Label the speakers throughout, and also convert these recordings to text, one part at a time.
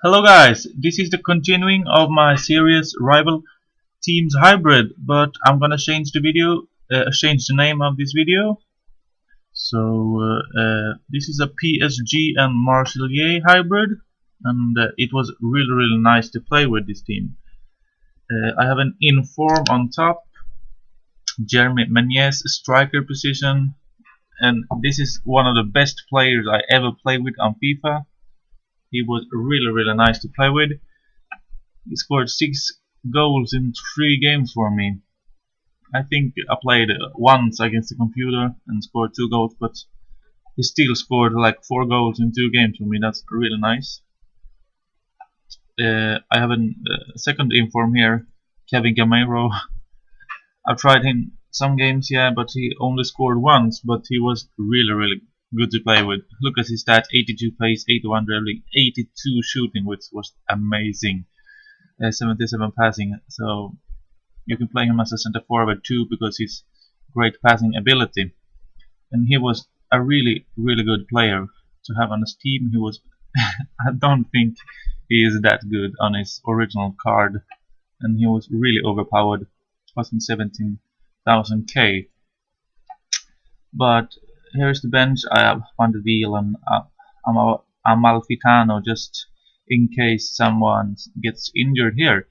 Speaker 1: Hello guys, this is the continuing of my series Rival Teams Hybrid, but I'm gonna change the change the name of this video. This is a PSG and Marseille hybrid, and it was really nice to play with this team. I have an inform on top, Jeremy Menez striker position, and this is one of the best players I ever played with on FIFA. He was really nice to play with. He scored 6 goals in 3 games for me. I think I played once against the computer and scored 2 goals, but he still scored like 4 goals in 2 games for me. That's really nice. I have a second inform here, Kevin Gamero. I've tried him some games, yeah, but he only scored once, but he was really good to play with. Look at his stats: 82 pace, 81 dribbling, 82 shooting, which was amazing. 77 passing, so you can play him as a center forward too because he's great passing ability. And he was a really good player to have on his team. He was I don't think he is that good on his original card, and he was really overpowered. Costing 17,000k. But here's the bench. I have Van de Wiel and Amalfitano just in case someone gets injured here.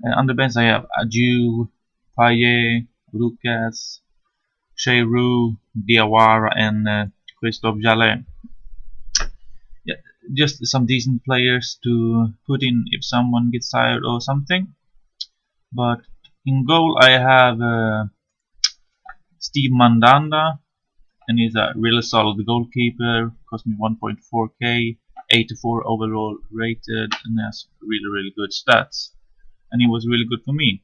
Speaker 1: On the bench I have Adieu, Payet, Lucas, Cheyrou, Diawara and Christophe Jallet. Yeah, just some decent players to put in if someone gets tired or something. But in goal I have Steve Mandanda, and he's a really solid goalkeeper. Cost me 1.4k, 84 overall rated, and has really good stats. And he was really good for me.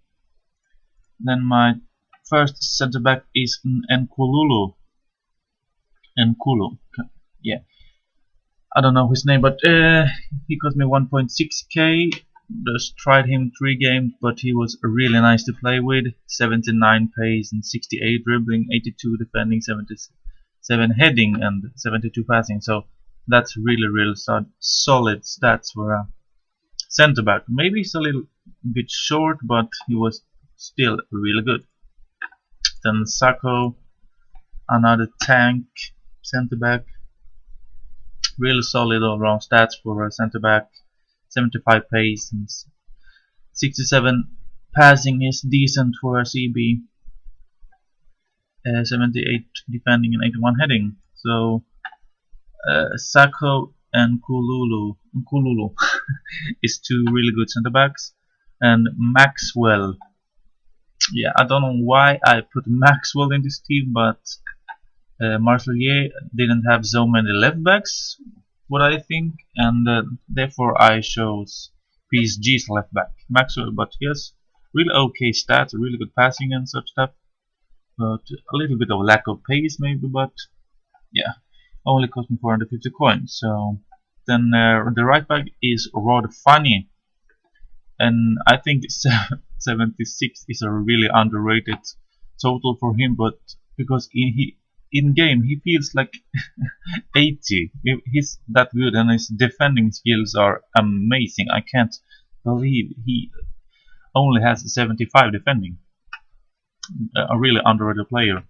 Speaker 1: Then my first center back is Nkulu. Yeah, I don't know his name, but he cost me 1.6k. Just tried him 3 games, but he was really nice to play with. 79 pace and 68 dribbling, 82 defending, 77 heading and 72 passing. So that's really solid stats for a center back. Maybe he's a little bit short, but he was still really good. Then Sacco, another tank center back. Really solid all round stats for a center back. 75 pace and 67 passing is decent for a CB. 78 defending and 81 heading. So Sacco and Nkululu is 2 really good center backs. And Maxwell, yeah, I don't know why I put Maxwell in this team, but Marseille didn't have so many left backs, what I think, and therefore I chose PSG's left back, Maxwell. But he has really okay stats, really good passing and such stuff, but a little bit of lack of pace maybe. But yeah, only cost me 450 coins. So then the right back is Rod Funny, and I think 76 is a really underrated total for him, but because in game he feels like 80. He's that good, and his defending skills are amazing. I can't believe he only has 75 defending. A really underrated player.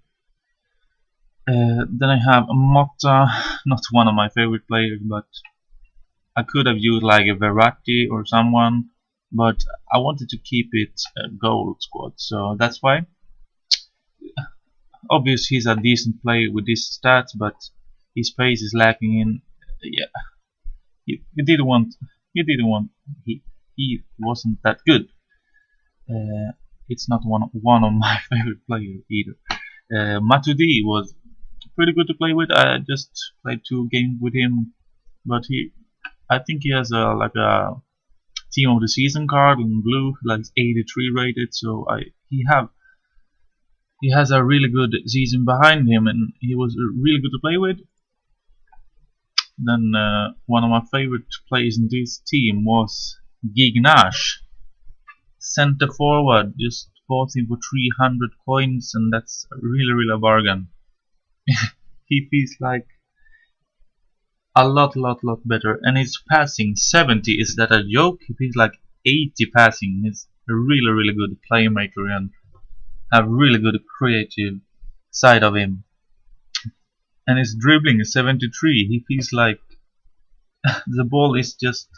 Speaker 1: Then I have Motta, not one of my favorite players, but I could have used like a Verratti or someone, but I wanted to keep it a gold squad, so that's why. Obviously he's a decent player with these stats, but his pace is lacking in. Yeah, he wasn't that good. It's not one of my favorite players either. Matuidi was pretty good to play with. I just played 2 games with him, but I think he has like a team of the season card in blue, like 83 rated. So he has a really good season behind him, and he was really good to play with. Then one of my favorite players in this team was Gignash, center forward. Just bought him for 300 coins, and that's really a bargain. He feels like lot better. And his passing 70, is that a joke? He feels like 80 passing. He's a really good playmaker and have really good creative side of him. And his dribbling is 73. He feels like the ball is just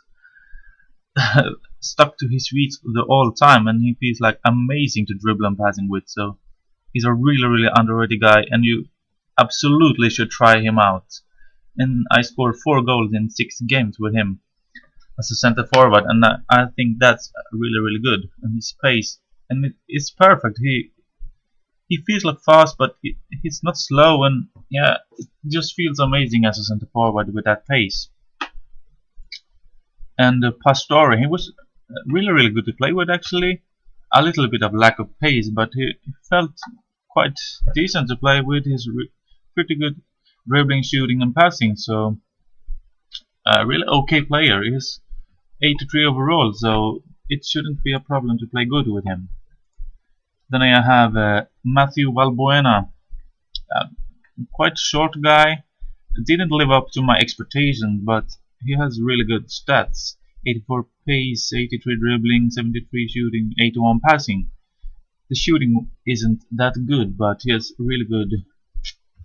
Speaker 1: stuck to his feet the all time, and he feels like amazing to dribble and passing with. So he's a really underrated guy, and you absolutely should try him out. And I scored 4 goals in 6 games with him as a center forward, and I think that's really good. And his pace, and it's perfect. He feels like fast, but he's not slow, and yeah, it just feels amazing as a center forward with that pace. And Pastore, he was really good to play with actually. A little bit of lack of pace, but he felt quite decent to play with. He's pretty good dribbling, shooting, and passing. So a really okay player. He's 83 overall, so it shouldn't be a problem to play good with him. Then I have Matthew Valbuena, quite short guy. Didn't live up to my expectations, but he has really good stats. 84 pace, 83 dribbling, 73 shooting, 81 passing. The shooting isn't that good, but he has really good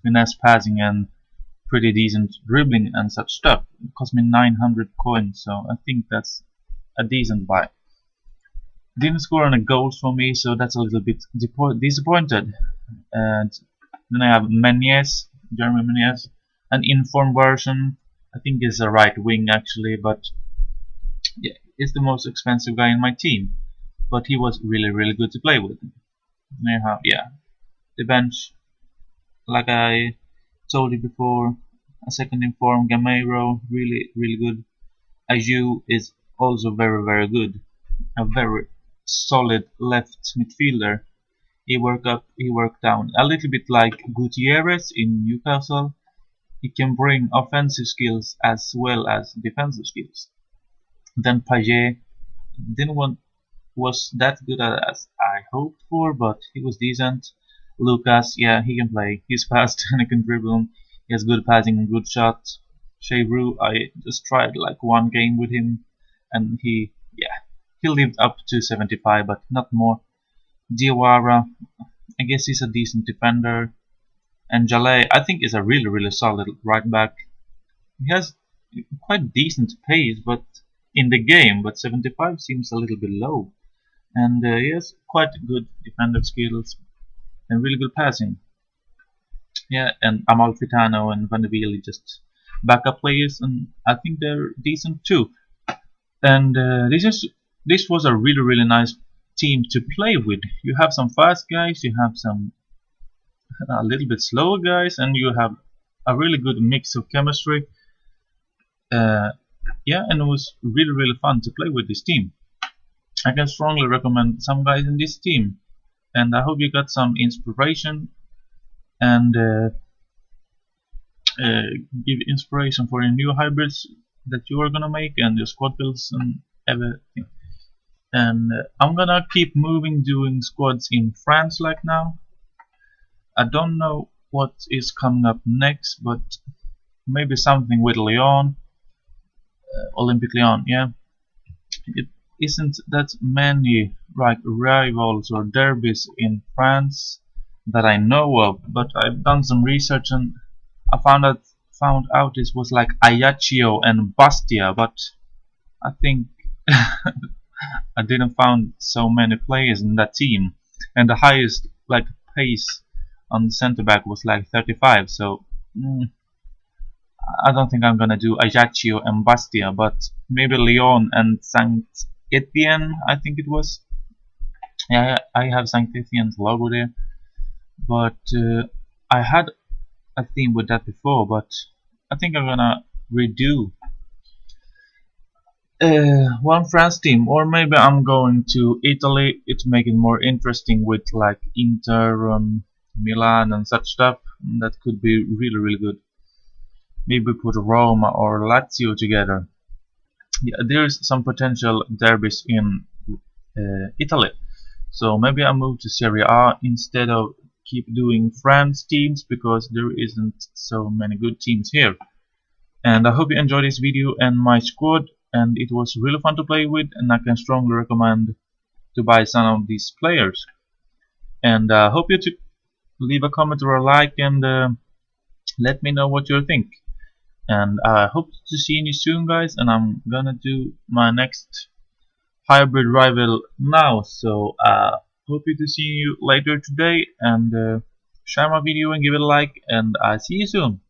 Speaker 1: finesse passing and pretty decent dribbling and such stuff. It cost me 900 coins, so I think that's a decent buy. Didn't score any goals for me, so that's a little bit disappointed. And then I have Menyes, Jeremy Menyes, an informed version. I think is a right wing actually, but yeah, he's the most expensive guy in my team. But he was really good to play with. And I have, yeah, the bench, like I told you before, a second informed Gameiro, really good. Ayew is also very good. A very solid left midfielder. He worked up, he worked down. A little bit like Gutierrez in Newcastle. He can bring offensive skills as well as defensive skills. Then Payet was that good as I hoped for, but he was decent. Lucas, yeah, he can play. He's fast and he can dribble. He has good passing and good shot. Chevroux, I just tried like 1 game with him, and he lived up to 75, but not more. Diawara, I guess he's a decent defender. And Jalé, I think is a really solid right back. He has quite decent pace, but in the game, but 75 seems a little bit low. And he has quite good defensive skills and really good passing. Yeah, and Amalfitano and Van de Wiel just backup players, and I think they're decent too. And this was a really nice team to play with. You have some fast guys, you have some a little bit slower guys, and you have a really good mix of chemistry. Yeah, and it was really fun to play with this team. I can strongly recommend some guys in this team, and I hope you got some inspiration and give inspiration for your new hybrids that you are gonna make and your squad builds and everything. And I'm gonna keep moving doing squads in France like now. I don't know what is coming up next, but maybe something with Lyon, Olympique Lyon. Yeah, it isn't that many like rivals or derbies in France that I know of, but I've done some research and I found out this was like Ajaccio and Bastia, but I think I didn't find so many players in that team, and the highest like pace on the center back was like 35. So I don't think I'm gonna do Ajaccio and Bastia, but maybe Lyon and Saint Etienne. I think it was. Yeah, I have Saint Etienne's logo there, but I had a theme with that before, but I think I'm gonna redo one France team, or maybe I'm going to Italy. It's making more interesting with like Inter, Milan and such stuff. That could be really good. Maybe put Roma or Lazio together. Yeah, there's some potential derbies in Italy, so maybe I move to Serie A instead of keep doing France teams, because there isn't so many good teams here. And I hope you enjoyed this video and my squad, and it was really fun to play with, and I can strongly recommend to buy some of these players. And I hope you to leave a comment or a like, and let me know what you think. And I hope to see you soon, guys, and I'm gonna do my next hybrid rival now, so hope to see you later today, and share my video and give it a like, and I'll see you soon.